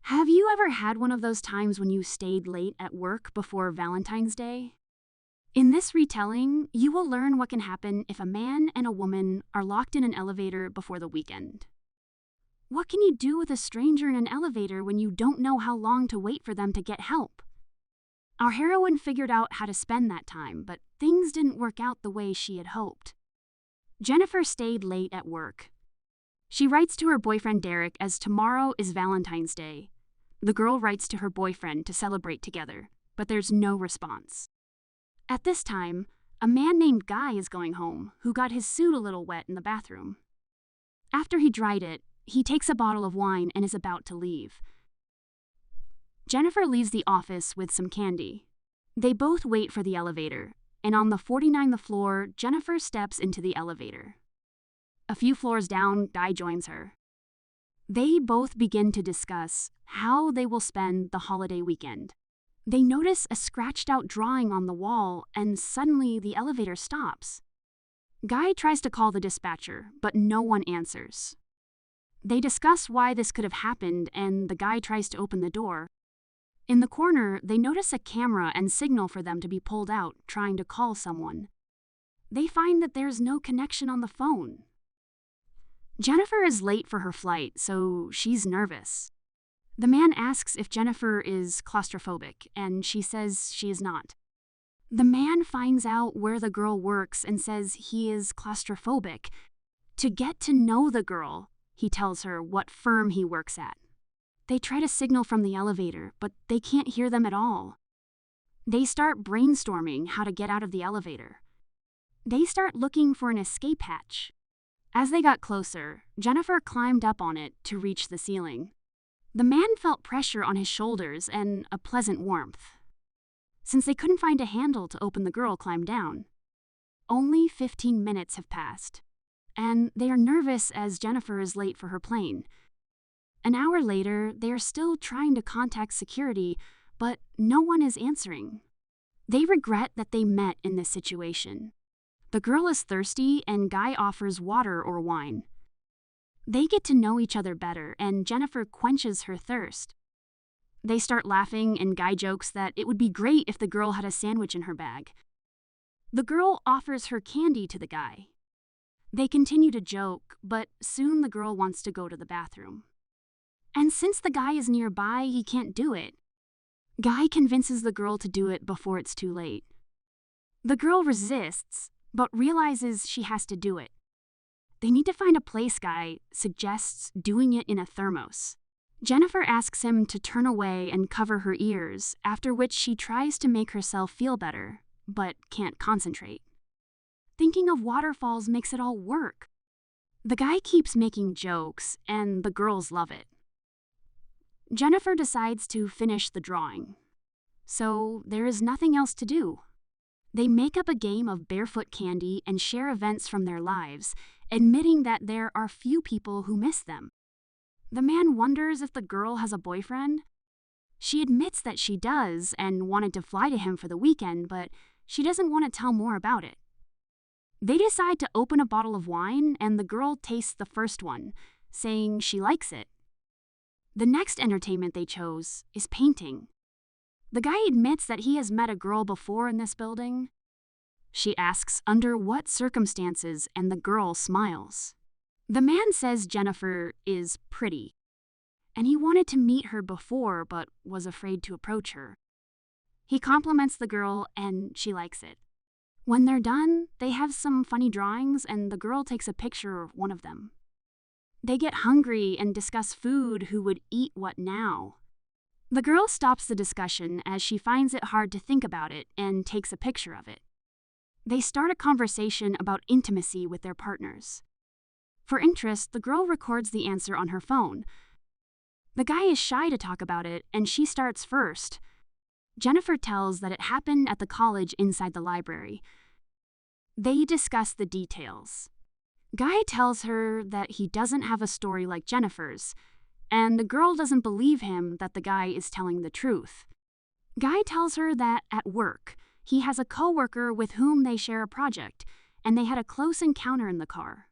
Have you ever had one of those times when you stayed late at work before Valentine's Day? In this retelling, you will learn what can happen if a man and a woman are locked in an elevator before the weekend. What can you do with a stranger in an elevator when you don't know how long to wait for them to get help? Our heroine figured out how to spend that time, but things didn't work out the way she had hoped. Jennifer stayed late at work. She writes to her boyfriend Derek as tomorrow is Valentine's Day. The girl writes to her boyfriend to celebrate together, but there's no response. At this time, a man named Guy is going home, who got his suit a little wet in the bathroom. After he dried it, he takes a bottle of wine and is about to leave. Jennifer leaves the office with some candy. They both wait for the elevator, and on the 49th floor, Jennifer steps into the elevator. A few floors down, Guy joins her. They both begin to discuss how they will spend the holiday weekend. They notice a scratched-out drawing on the wall, and suddenly the elevator stops. Guy tries to call the dispatcher, but no one answers. They discuss why this could have happened, and the guy tries to open the door. In the corner, they notice a camera and signal for them to be pulled out, trying to call someone. They find that there's no connection on the phone. Jennifer is late for her flight, so she's nervous. The man asks if Jennifer is claustrophobic, and she says she is not. The man finds out where the girl works and says he is claustrophobic. To get to know the girl, he tells her what firm he works at. They try to signal from the elevator, but they can't hear them at all. They start brainstorming how to get out of the elevator. They start looking for an escape hatch. As they got closer, Jennifer climbed up on it to reach the ceiling. The man felt pressure on his shoulders and a pleasant warmth. Since they couldn't find a handle to open, the girl climbed down. Only 15 minutes have passed, and they are nervous as Jennifer is late for her plane. An hour later, they are still trying to contact security, but no one is answering. They regret that they met in this situation. The girl is thirsty, and Guy offers water or wine. They get to know each other better, and Jennifer quenches her thirst. They start laughing, and Guy jokes that it would be great if the girl had a sandwich in her bag. The girl offers her candy to the guy. They continue to joke, but soon the girl wants to go to the bathroom. And since the guy is nearby, he can't do it. Guy convinces the girl to do it before it's too late. The girl resists, but realizes she has to do it. They need to find a place. Guy suggests doing it in a thermos. Jennifer asks him to turn away and cover her ears, after which she tries to make herself feel better, but can't concentrate. Thinking of waterfalls makes it all work. The guy keeps making jokes, and the girls love it. Jennifer decides to finish the drawing. So there is nothing else to do. They make up a game of barefoot candy and share events from their lives, admitting that there are few people who miss them. The man wonders if the girl has a boyfriend. She admits that she does and wanted to fly to him for the weekend, but she doesn't want to tell more about it. They decide to open a bottle of wine, and the girl tastes the first one, saying she likes it. The next entertainment they chose is painting. The guy admits that he has met a girl before in this building. She asks under what circumstances, and the girl smiles. The man says Jennifer is pretty, and he wanted to meet her before but was afraid to approach her. He compliments the girl, and she likes it. When they're done, they have some funny drawings, and the girl takes a picture of one of them. They get hungry and discuss food, who would eat what now. The girl stops the discussion as she finds it hard to think about it and takes a picture of it. They start a conversation about intimacy with their partners. For interest, the girl records the answer on her phone. The guy is shy to talk about it, and she starts first. Jennifer tells that it happened at the college inside the library. They discuss the details. Guy tells her that he doesn't have a story like Jennifer's, and the girl doesn't believe him that the guy is telling the truth. Guy tells her that at work, he has a coworker with whom they share a project, and they had a close encounter in the car.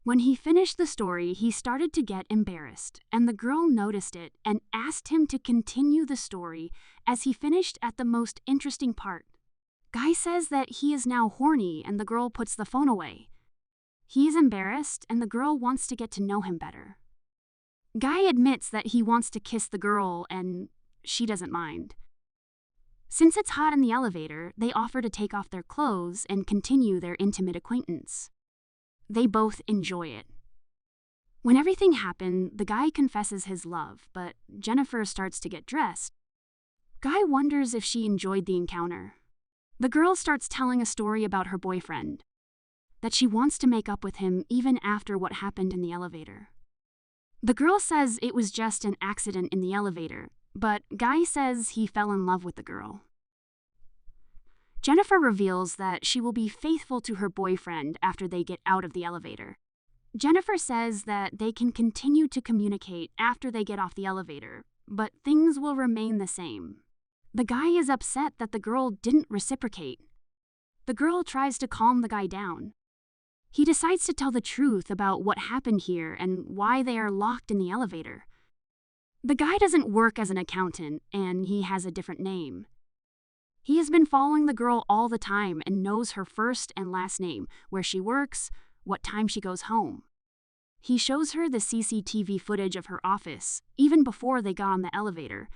When he finished the story, he started to get embarrassed, and the girl noticed it and asked him to continue the story as he finished at the most interesting part. Guy says that he is now horny, and the girl puts the phone away. He is embarrassed, and the girl wants to get to know him better. Guy admits that he wants to kiss the girl, and she doesn't mind. Since it's hot in the elevator, they offer to take off their clothes and continue their intimate acquaintance. They both enjoy it. When everything happened, the guy confesses his love, but Jennifer starts to get dressed. Guy wonders if she enjoyed the encounter. The girl starts telling a story about her boyfriend, that she wants to make up with him even after what happened in the elevator. The girl says it was just an accident in the elevator, but Guy says he fell in love with the girl. Jennifer reveals that she will be faithful to her boyfriend after they get out of the elevator. Jennifer says that they can continue to communicate after they get off the elevator, but things will remain the same. The guy is upset that the girl didn't reciprocate. The girl tries to calm the guy down. He decides to tell the truth about what happened here and why they are locked in the elevator. The guy doesn't work as an accountant, and he has a different name. He has been following the girl all the time and knows her first and last name, where she works, what time she goes home. He shows her the CCTV footage of her office, even before they got on the elevator.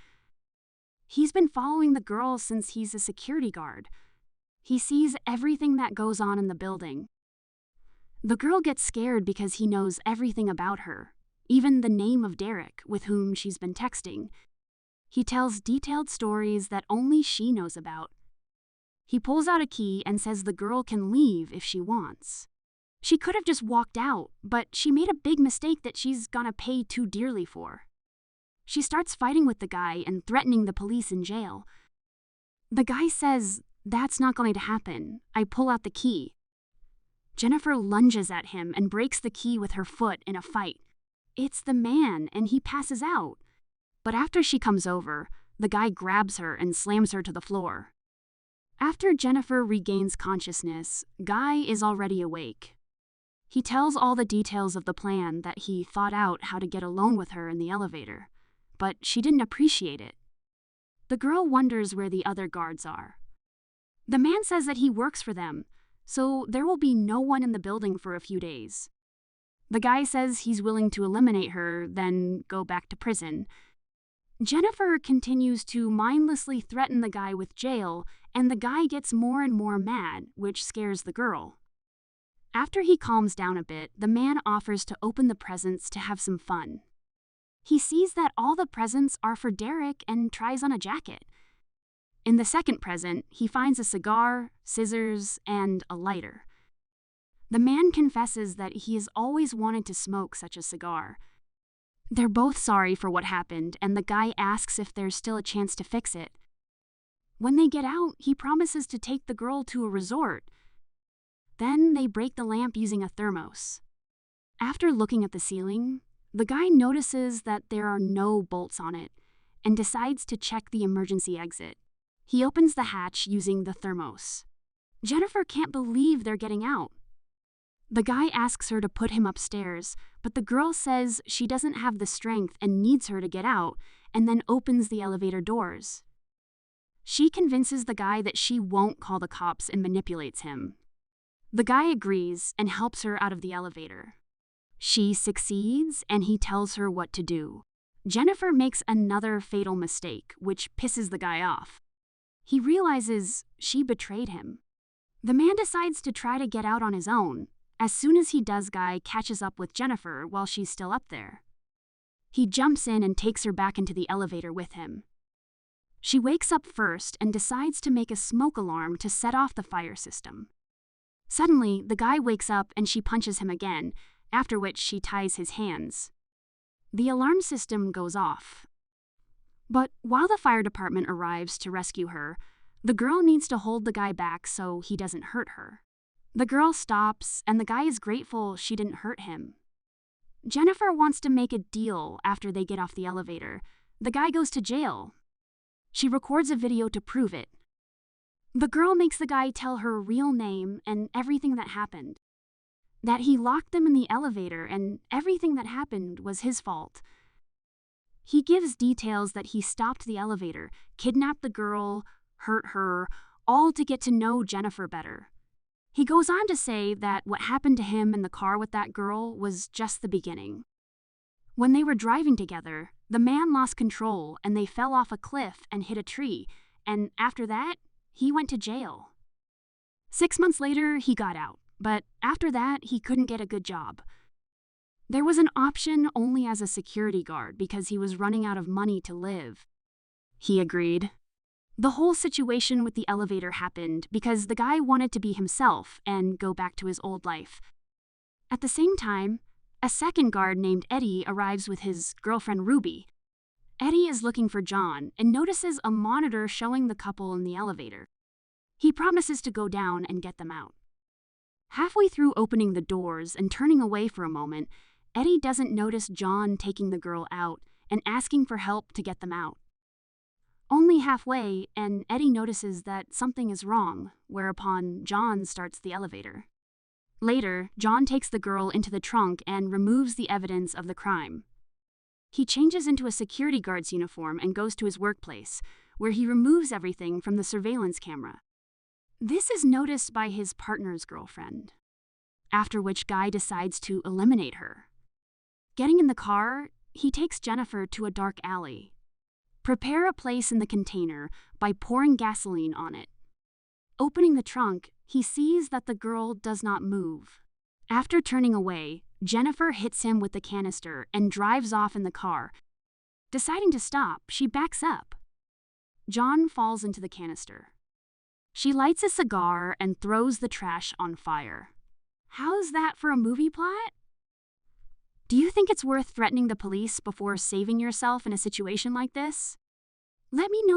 He's been following the girl since he's a security guard. He sees everything that goes on in the building. The girl gets scared because he knows everything about her, even the name of Derek, with whom she's been texting. He tells detailed stories that only she knows about. He pulls out a key and says the girl can leave if she wants. She could have just walked out, but she made a big mistake that she's gonna pay too dearly for. She starts fighting with the guy and threatening the police in jail. The guy says, "That's not going to happen. I pull out the key." Jennifer lunges at him and breaks the key with her foot in a fight. It's the man, and he passes out. But after she comes over, the guy grabs her and slams her to the floor. After Jennifer regains consciousness, Guy is already awake. He tells all the details of the plan that he thought out how to get alone with her in the elevator, but she didn't appreciate it. The girl wonders where the other guards are. The man says that he works for them, so there will be no one in the building for a few days. The guy says he's willing to eliminate her, then go back to prison. Jennifer continues to mindlessly threaten the guy with jail, and the guy gets more and more mad, which scares the girl. After he calms down a bit, the man offers to open the presents to have some fun. He sees that all the presents are for Derek and tries on a jacket. In the second present, he finds a cigar, scissors, and a lighter. The man confesses that he has always wanted to smoke such a cigar. They're both sorry for what happened, and the guy asks if there's still a chance to fix it. When they get out, he promises to take the girl to a resort. Then they break the lamp using a thermos. After looking at the ceiling, the guy notices that there are no bolts on it and decides to check the emergency exit. He opens the hatch using the thermos. Jennifer can't believe they're getting out. The guy asks her to put him upstairs, but the girl says she doesn't have the strength and needs her to get out, and then opens the elevator doors. She convinces the guy that she won't call the cops and manipulates him. The guy agrees and helps her out of the elevator. She succeeds, and he tells her what to do. Jennifer makes another fatal mistake, which pisses the guy off. He realizes she betrayed him. The man decides to try to get out on his own. As soon as he does, Guy catches up with Jennifer while she's still up there. He jumps in and takes her back into the elevator with him. She wakes up first and decides to make a smoke alarm to set off the fire system. Suddenly, the guy wakes up and she punches him again, after which she ties his hands. The alarm system goes off. But while the fire department arrives to rescue her, the girl needs to hold the guy back so he doesn't hurt her. The girl stops, and the guy is grateful she didn't hurt him. Jennifer wants to make a deal after they get off the elevator. The guy goes to jail. She records a video to prove it. The girl makes the guy tell her real name and everything that happened. that he locked them in the elevator and everything that happened was his fault. He gives details that he stopped the elevator, kidnapped the girl, hurt her, all to get to know Jennifer better. He goes on to say that what happened to him in the car with that girl was just the beginning. When they were driving together, the man lost control and they fell off a cliff and hit a tree, and after that, he went to jail. 6 months later, he got out, but after that, he couldn't get a good job. There was an option only as a security guard because he was running out of money to live. He agreed. The whole situation with the elevator happened because the guy wanted to be himself and go back to his old life. At the same time, a second guard named Eddie arrives with his girlfriend Ruby. Eddie is looking for John and notices a monitor showing the couple in the elevator. He promises to go down and get them out. Halfway through opening the doors and turning away for a moment, Eddie doesn't notice John taking the girl out and asking for help to get them out. Only halfway, and Eddie notices that something is wrong, whereupon John starts the elevator. Later, John takes the girl into the trunk and removes the evidence of the crime. He changes into a security guard's uniform and goes to his workplace, where he removes everything from the surveillance camera. This is noticed by his partner's girlfriend, after which Guy decides to eliminate her. Getting in the car, he takes Jennifer to a dark alley. Prepare a place in the container by pouring gasoline on it. Opening the trunk, he sees that the girl does not move. After turning away, Jennifer hits him with the canister and drives off in the car. Deciding to stop, she backs up. John falls into the canister. She lights a cigar and throws the trash on fire. How's that for a movie plot? Do you think it's worth threatening the police before saving yourself in a situation like this? Let me know